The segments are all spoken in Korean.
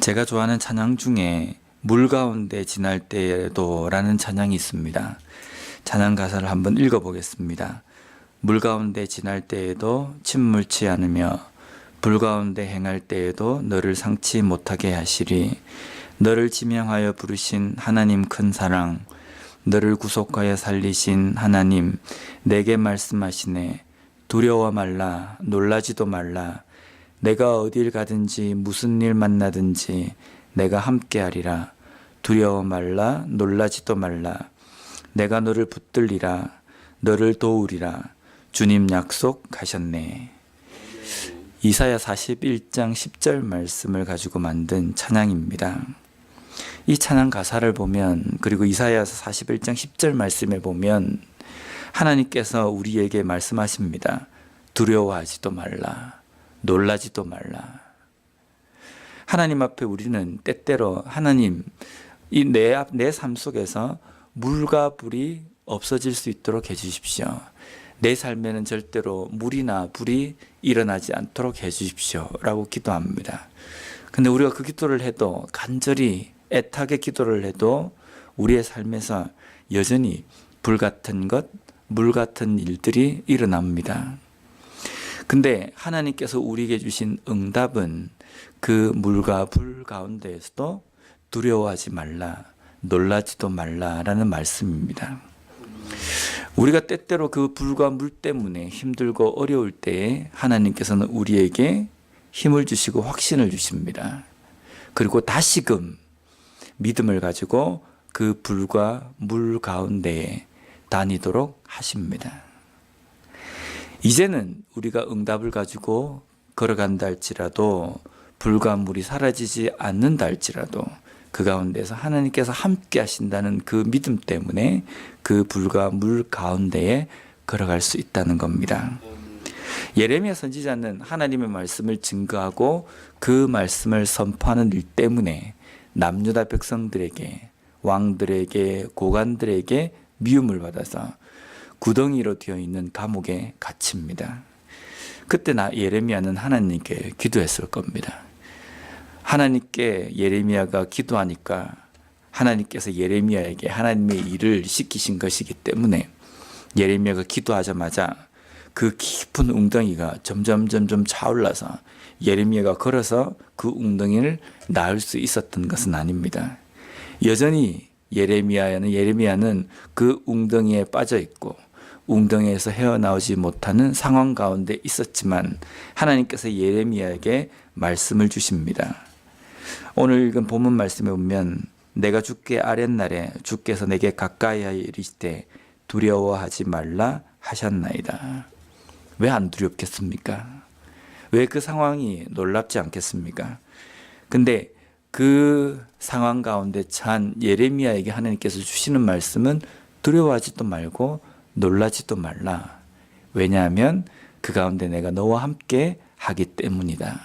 제가 좋아하는 찬양 중에 물 가운데 지날 때에도 라는 찬양이 있습니다. 찬양 가사를 한번 읽어보겠습니다. 물 가운데 지날 때에도 침몰치 않으며 불 가운데 행할 때에도 너를 상치 못하게 하시리. 너를 지명하여 부르신 하나님 큰 사랑, 너를 구속하여 살리신 하나님 내게 말씀하시네. 두려워 말라, 놀라지도 말라. 내가 어딜 가든지 무슨 일 만나든지 내가 함께하리라. 두려워 말라, 놀라지도 말라. 내가 너를 붙들리라, 너를 도우리라. 주님 약속하셨네. 이사야 41장 10절 말씀을 가지고 만든 찬양입니다. 이 찬양 가사를 보면, 그리고 이사야서 41장 10절 말씀에 보면 하나님께서 우리에게 말씀하십니다. 두려워하지도 말라, 놀라지도 말라. 하나님 앞에 우리는 때때로 하나님, 이 내 삶 속에서 물과 불이 없어질 수 있도록 해주십시오. 내 삶에는 절대로 물이나 불이 일어나지 않도록 해주십시오 라고 기도합니다. 근데 우리가 그 기도를 해도, 간절히 애타게 기도를 해도 우리의 삶에서 여전히 불 같은 것, 물 같은 일들이 일어납니다. 근데 하나님께서 우리에게 주신 응답은 그 물과 불 가운데에서도 두려워하지 말라, 놀라지도 말라라는 말씀입니다. 우리가 때때로 그 불과 물 때문에 힘들고 어려울 때에 하나님께서는 우리에게 힘을 주시고 확신을 주십니다. 그리고 다시금 믿음을 가지고 그 불과 물 가운데에 다니도록 하십니다. 이제는 우리가 응답을 가지고 걸어간다 할지라도, 불과 물이 사라지지 않는다 할지라도 그 가운데서 하나님께서 함께 하신다는 그 믿음 때문에 그 불과 물 가운데에 걸어갈 수 있다는 겁니다. 예레미야 선지자는 하나님의 말씀을 증거하고 그 말씀을 선포하는 일 때문에 남유다 백성들에게, 왕들에게, 고관들에게 미움을 받아서 구덩이로 되어 있는 감옥에 갇힙니다. 그때 예레미야는 하나님께 기도했을 겁니다. 하나님께 예레미야가 기도하니까 하나님께서 예레미야에게 하나님의 일을 시키신 것이기 때문에 예레미야가 기도하자마자 그 깊은 웅덩이가 점점 차올라서 예레미야가 걸어서 그 웅덩이를 나을 수 있었던 것은 아닙니다. 여전히 예레미야는 그 웅덩이에 빠져 있고 웅덩이에서 헤어나오지 못하는 상황 가운데 있었지만 하나님께서 예레미야에게 말씀을 주십니다. 오늘 읽은 본문 말씀에 보면 내가 주께 아랫날에 주께서 내게 가까이 이르시되 두려워하지 말라 하셨나이다. 왜 안 두렵겠습니까? 왜 그 상황이 놀랍지 않겠습니까? 근데 그 상황 가운데 처한 예레미야에게 하나님께서 주시는 말씀은 두려워하지도 말고 놀라지도 말라. 왜냐하면 그 가운데 내가 너와 함께 하기 때문이다.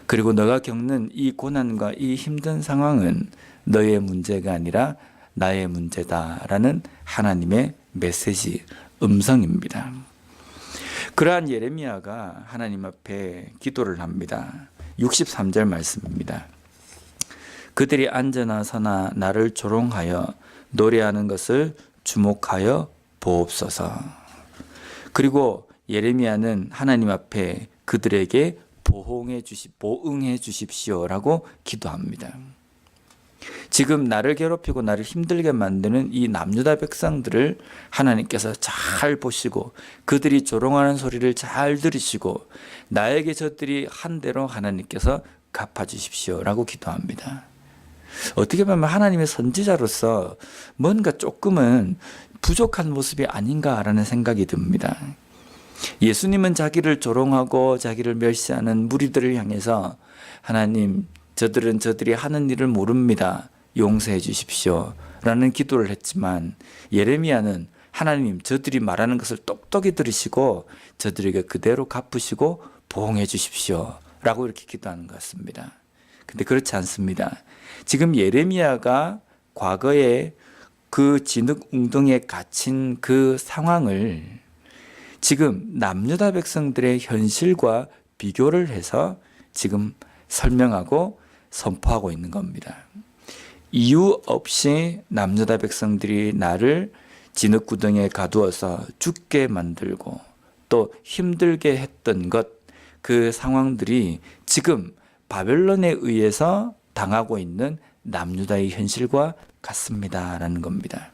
그리고 너가 겪는 이 고난과 이 힘든 상황은 너의 문제가 아니라 나의 문제다라는 하나님의 메시지, 음성입니다. 그러한 예레미야가 하나님 앞에 기도를 합니다. 63절 말씀입니다. 그들이 앉으나 서나 나를 조롱하여 노래하는 것을 주목하여 보옵소서. 그리고 예레미야는 하나님 앞에 그들에게 보응해 주십시오라고 기도합니다. 지금 나를 괴롭히고 나를 힘들게 만드는 이 남유다 백성들을 하나님께서 잘 보시고 그들이 조롱하는 소리를 잘 들으시고 나에게 저들이 한 대로 하나님께서 갚아주십시오라고 기도합니다. 어떻게 보면 하나님의 선지자로서 뭔가 조금은 부족한 모습이 아닌가라는 생각이 듭니다. 예수님은 자기를 조롱하고 자기를 멸시하는 무리들을 향해서 하나님, 저들이 하는 일을 모릅니다. 용서해 주십시오 라는 기도를 했지만 예레미야는 하나님, 저들이 말하는 것을 똑똑히 들으시고 저들에게 그대로 갚으시고 보응해 주십시오 라고 이렇게 기도하는 것 같습니다. 근데 그렇지 않습니다. 지금 예레미야가 과거에 그 진흙 웅덩이에 갇힌 그 상황을 지금 남유다 백성들의 현실과 비교를 해서 지금 설명하고 선포하고 있는 겁니다. 이유 없이 남유다 백성들이 나를 진흙구덩이에 가두어서 죽게 만들고 또 힘들게 했던 것, 그 상황들이 지금 바벨론에 의해서 당하고 있는 남유다의 현실과 같습니다라는 겁니다.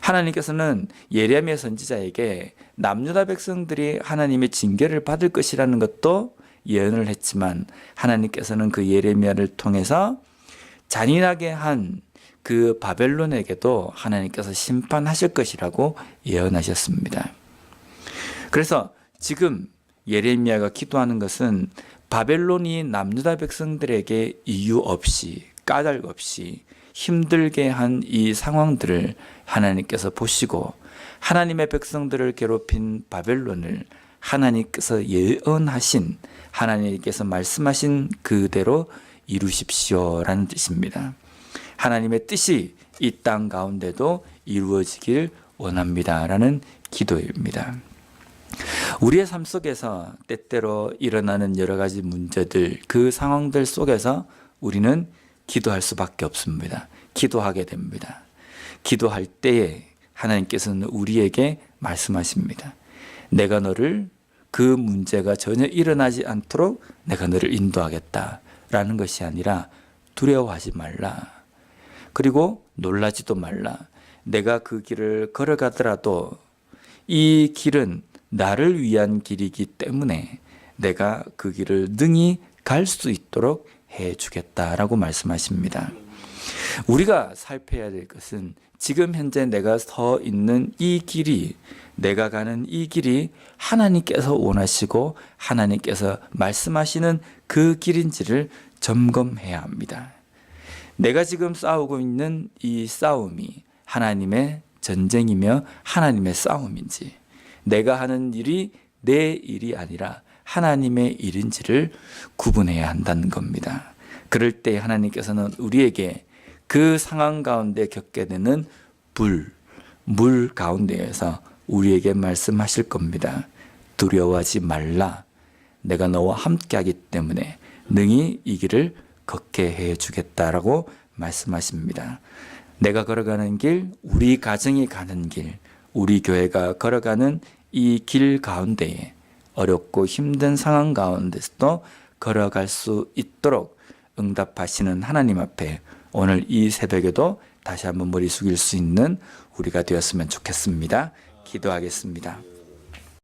하나님께서는 예레미야 선지자에게 남유다 백성들이 하나님의 징계를 받을 것이라는 것도 예언을 했지만, 하나님께서는 그 예레미야를 통해서 잔인하게 한 그 바벨론에게도 하나님께서 심판하실 것이라고 예언하셨습니다. 그래서 지금 예레미야가 기도하는 것은 바벨론이 남유다 백성들에게 이유 없이, 까닭 없이 힘들게 한 이 상황들을 하나님께서 보시고 하나님의 백성들을 괴롭힌 바벨론을 하나님께서 예언하신, 하나님께서 말씀하신 그대로 이루십시오라는 뜻입니다. 하나님의 뜻이 이 땅 가운데도 이루어지길 원합니다라는 기도입니다. 우리의 삶 속에서 때때로 일어나는 여러 가지 문제들, 그 상황들 속에서 우리는 기도할 수밖에 없습니다. 기도하게 됩니다. 기도할 때에 하나님께서는 우리에게 말씀하십니다. 내가 너를, 그 문제가 전혀 일어나지 않도록 내가 너를 인도하겠다라는 것이 아니라 두려워하지 말라. 그리고 놀라지도 말라. 내가 그 길을 걸어가더라도 이 길은 나를 위한 길이기 때문에 내가 그 길을 능히 갈 수 있도록 해주겠다라고 말씀하십니다. 우리가 살펴야 될 것은 지금 현재 내가 서 있는 이 길이, 내가 가는 이 길이 하나님께서 원하시고 하나님께서 말씀하시는 그 길인지를 점검해야 합니다. 내가 지금 싸우고 있는 이 싸움이 하나님의 전쟁이며 하나님의 싸움인지, 내가 하는 일이 내 일이 아니라 하나님의 일인지를 구분해야 한다는 겁니다. 그럴 때 하나님께서는 우리에게 그 상황 가운데 겪게 되는 물 가운데에서 우리에게 말씀하실 겁니다. 두려워하지 말라. 내가 너와 함께하기 때문에 능히 이 길을 걷게 해주겠다라고 말씀하십니다. 내가 걸어가는 길, 우리 가정이 가는 길, 우리 교회가 걸어가는 이 길 가운데에 어렵고 힘든 상황 가운데서도 걸어갈 수 있도록 응답하시는 하나님 앞에 오늘 이 새벽에도 다시 한번 머리 숙일 수 있는 우리가 되었으면 좋겠습니다. 기도하겠습니다.